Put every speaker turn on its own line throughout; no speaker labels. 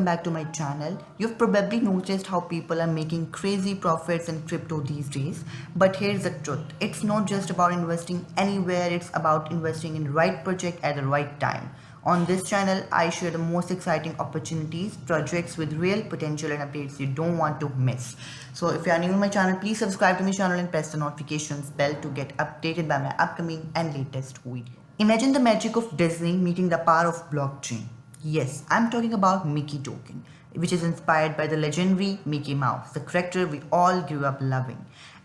back to my channel. You've probably noticed how people are making crazy profits in crypto these days. But here's the truth. It's not just about investing anywhere, it's about investing in the right project at the right time. On this channel, I share the most exciting opportunities, projects with real potential and updates you don't want to miss. So if you are new to my channel, please subscribe to my channel and press the notifications bell to get updated by my upcoming and latest video. Imagine the magic of Disney meeting the power of blockchain. Yes, I'm talking about Mickey Token, which is inspired by the legendary Mickey Mouse, the character we all grew up loving.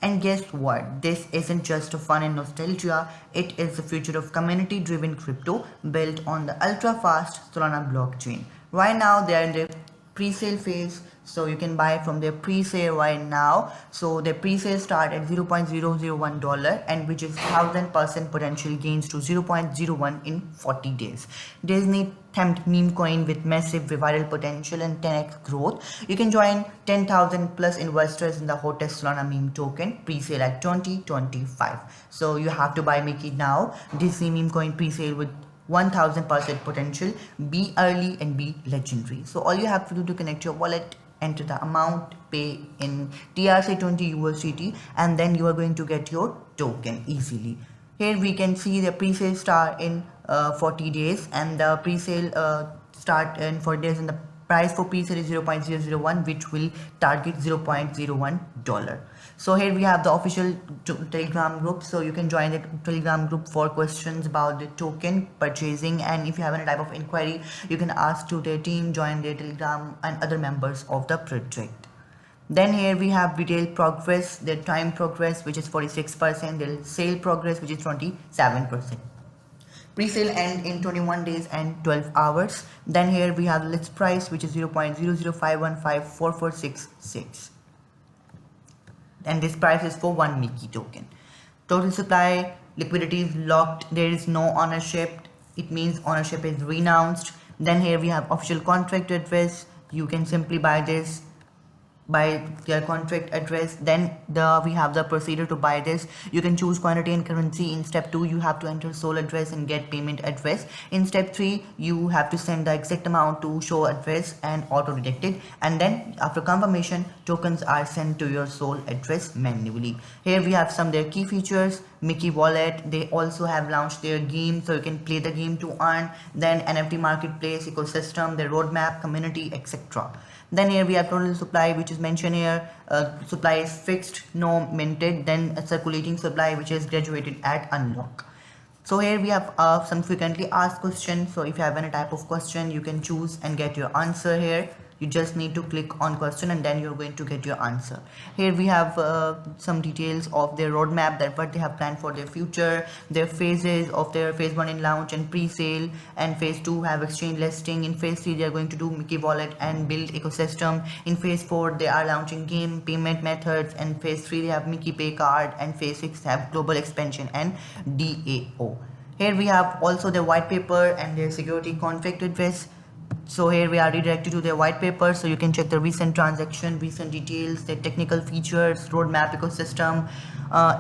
And guess what? This isn't just a fun and nostalgia, it is the future of community driven crypto built on the ultra fast Solana blockchain. Right now, they are in the pre-sale phase, so you can buy from their pre-sale right now. So their pre-sale start at $0.001 and which is 1000% potential gains to 0.01 in 40 days. Disney themed meme coin with massive viral potential and 10x growth. You can join 10,000 plus investors in the hottest Solana meme token pre-sale at 2025. So you have to buy Mickey now. Disney meme coin pre-sale with 1000% potential. Be early and be legendary. So all you have to do to connect your wallet, enter the amount, pay in TRC20 USDT, and then you are going to get your token easily. Here we can see the pre-sale start in 40 days and the pre-sale start in 40 days, and the price for pre-sale is 0.001, which will target $0.01. So here we have the official Telegram group, so you can join the Telegram group for questions about the token purchasing, and if you have any type of inquiry you can ask to their team, join their Telegram and other members of the project. Then here we have retail progress, their time progress which is 46%, their sale progress which is 27%. Pre-sale end in 21 days and 12 hours. Then here we have the list price which is 0.005154466, and this price is for one Mickey token. Total supply, liquidity is locked, there is no ownership, it means ownership is renounced. Then here we have official contract address, you can simply buy this by their contract address. Then we have the procedure to buy this. You can choose quantity and currency. In step 2 you have to enter sole address and get payment address. In step 3 you have to send the exact amount to show address and auto detected, and then after confirmation tokens are sent to your sole address manually. Here we have some their key features. Mickey wallet, they also have launched their game, so you can play the game to earn. Then NFT marketplace, ecosystem, their roadmap, community, etc. Then here we have total supply which is mentioned here. Supply is fixed, no minted. Then a circulating supply which is graduated at unlock. So here we have some frequently asked questions. So if you have any type of question you can choose and get your answer here. You just need to click on question and then you're going to get your answer. Here we have some details of their roadmap, that what they have planned for their future, their phases of their phase 1 in launch and pre-sale, and phase 2 have exchange listing. In phase 3 they are going to do Mickey wallet and build ecosystem. In phase 4 they are launching game, payment methods, and phase 3 they have Mickey pay card, and phase 6 have global expansion and DAO. Here we have also their white paper and their security contract address. So here we are redirected to their white paper, so you can check the recent transaction, recent details, their technical features, roadmap, ecosystem,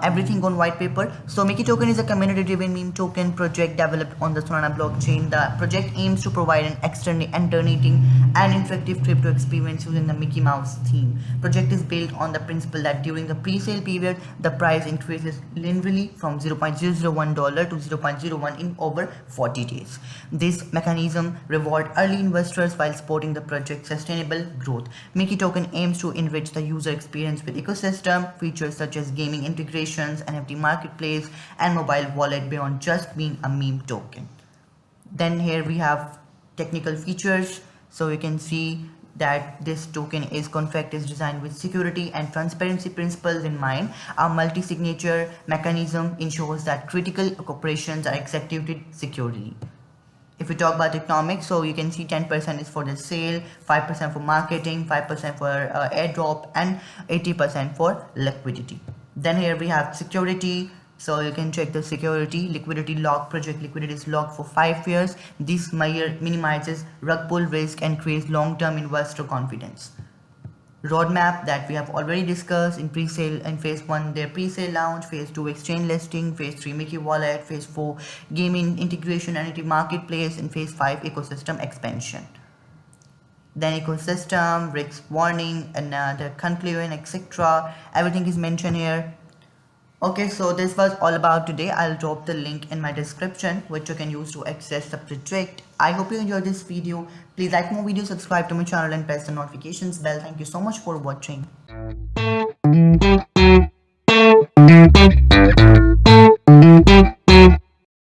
everything on white paper. So Mickey Token is a community driven meme token project developed on the Solana blockchain. The project aims to provide an entertaining and interactive crypto experience using the Mickey Mouse theme. Project is built on the principle that during the pre-sale period the price increases linearly from $0.001 to 0.01 in over 40 days. This mechanism reward early investors while supporting the project's sustainable growth. Mickey Token aims to enrich the user experience with ecosystem features such as gaming integrations, NFT marketplace, and mobile wallet beyond just being a meme token. Then here we have technical features, so you can see that this token contract is designed with security and transparency principles in mind. A multi-signature mechanism ensures that critical operations are executed securely. If we talk about economics, so you can see 10% is for the sale, 5% for marketing, 5% for airdrop, and 80% for liquidity. Then here we have security, so you can check the security. Liquidity lock, project liquidity is locked for 5 years. This minimizes rug pull risk and creates long-term investor confidence. Roadmap that we have already discussed in pre-sale and phase 1 their pre-sale launch, phase 2 exchange listing, phase 3 Mickey wallet, phase 4 gaming integration and marketplace, and phase 5 ecosystem expansion. then ecosystem, risk warning, another conclusion, etc. Everything is mentioned here. Okay, so this was all about today. I'll drop the link in my description which you can use to access the project. I hope you enjoyed this video. Please like more videos, subscribe to my channel and press the notifications bell. Thank you so much for watching.